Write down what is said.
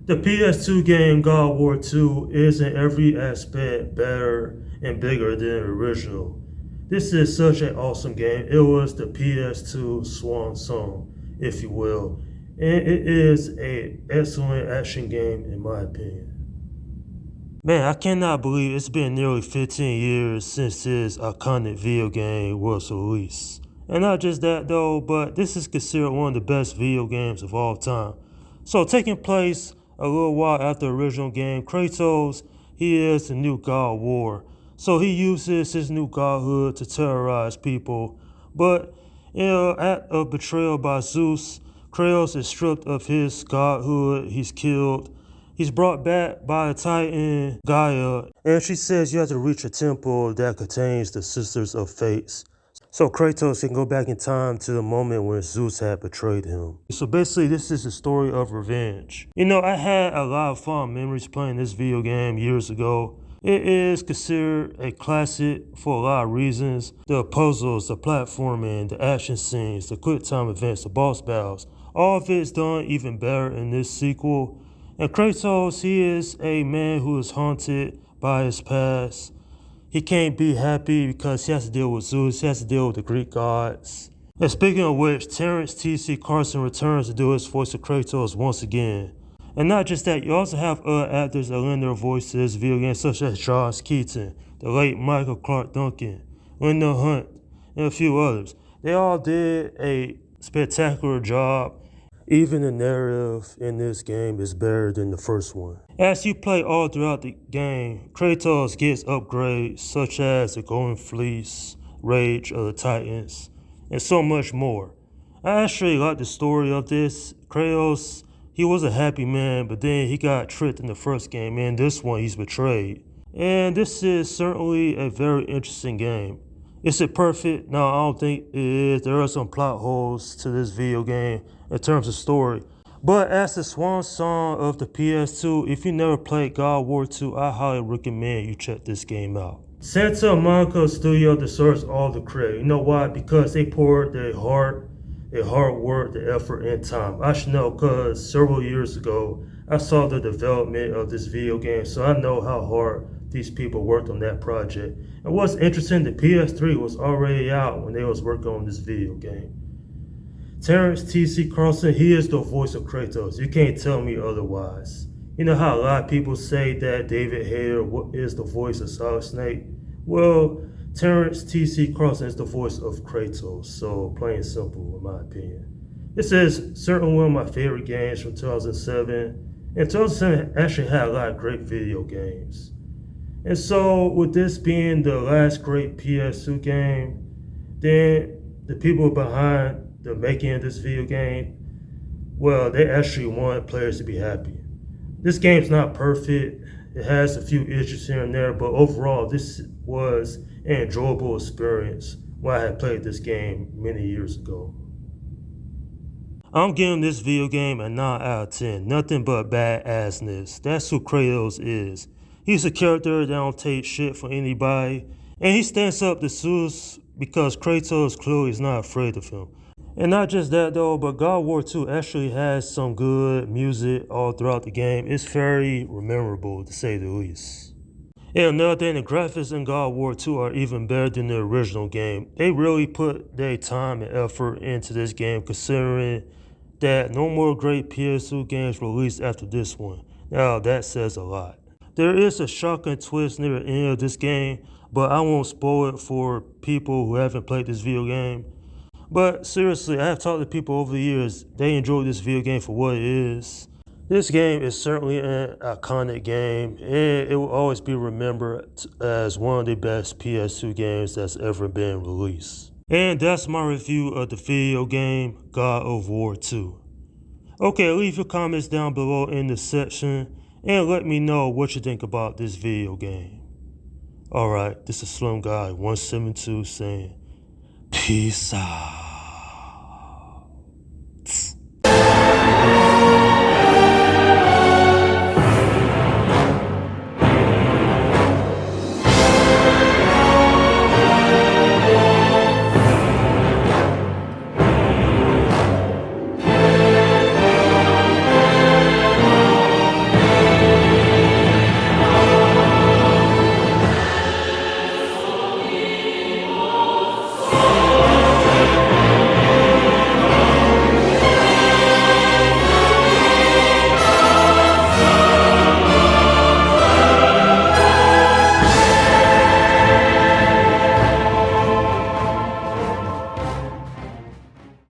The PS2 game God of War 2 is in every aspect better and bigger than the original. This is such an awesome game. It was the PS2 swan song, if you will, and it is an excellent action game in my opinion. Man, I cannot believe it's been nearly 15 years since this iconic video game was released. And not just that though, but this is considered one of the best video games of all time. So taking place a little while after the original game, Kratos, he is the new god of war. So he uses his new godhood to terrorize people. But in an act of betrayal by Zeus, Kratos is stripped of his godhood, he's killed. He's brought back by a titan, Gaia, and she says you have to reach a temple that contains the Sisters of Fates. So Kratos can go back in time to the moment when Zeus had betrayed him. So basically this is the story of revenge. You know, I had a lot of fond memories playing this video game years ago. It is considered a classic for a lot of reasons. The puzzles, the platforming, the action scenes, the quick time events, the boss battles, all of it is done even better in this sequel. And Kratos, he is a man who is haunted by his past. He can't be happy because he has to deal with Zeus, he has to deal with the Greek gods. And speaking of which, Terrence T.C. Carson returns to do his voice of Kratos once again. And not just that, you also have other actors that lend their voice to this video game, such as Josh Keaton, the late Michael Clark Duncan, Linda Hunt, and a few others. They all did a spectacular job. Even the narrative in this game is better than the first one. As you play all throughout the game, Kratos gets upgrades such as the Golden Fleece, Rage of the Titans, and so much more. I actually like the story of this. Kratos, he was a happy man, but then he got tricked in the first game, and this one he's betrayed. And this is certainly a very interesting game. Is it perfect? No, I don't think it is. There are some plot holes to this video game in terms of story. But as the swan song of the PS2, if you never played God of War 2, I highly recommend you check this game out. Santa Monica Studio deserves all the credit. You know why? Because they poured their hard work, the effort, and time. I should know because several years ago, I saw the development of this video game, so I know how hard these people worked on that project. And what's interesting, the PS3 was already out when they was working on this video game. Terrence T.C. Carson, he is the voice of Kratos. You can't tell me otherwise. You know how a lot of people say that David Hayter is the voice of Solid Snake? Well, Terrence T.C. Carson is the voice of Kratos, so plain and simple in my opinion. This is certainly one of my favorite games from 2007, and 2007 actually had a lot of great video games. And so with this being the last great PS2 game, then the people behind the making of this video game, well, they actually want players to be happy. This game's not perfect. It has a few issues here and there, but overall, this was an enjoyable experience when I had played this game many years ago. I'm giving this video game a 9 out of 10. Nothing but badassness. That's who Kratos is. He's a character that don't take shit from anybody, and he stands up to Zeus because Kratos clearly is not afraid of him. And not just that though, but God of War 2 actually has some good music all throughout the game. It's very memorable to say the least. And another thing, the graphics in God of War 2 are even better than the original game. They really put their time and effort into this game, considering that no more great PS2 games released after this one. Now that says a lot. There is a shocking twist near the end of this game, but I won't spoil it for people who haven't played this video game. But seriously, I have talked to people over the years, they enjoyed this video game for what it is. This game is certainly an iconic game, and it will always be remembered as one of the best PS2 games that's ever been released. And that's my review of the video game God of War 2. Okay, leave your comments down below in the section and let me know what you think about this video game. Alright, this is Slim Guy 172 saying peace out.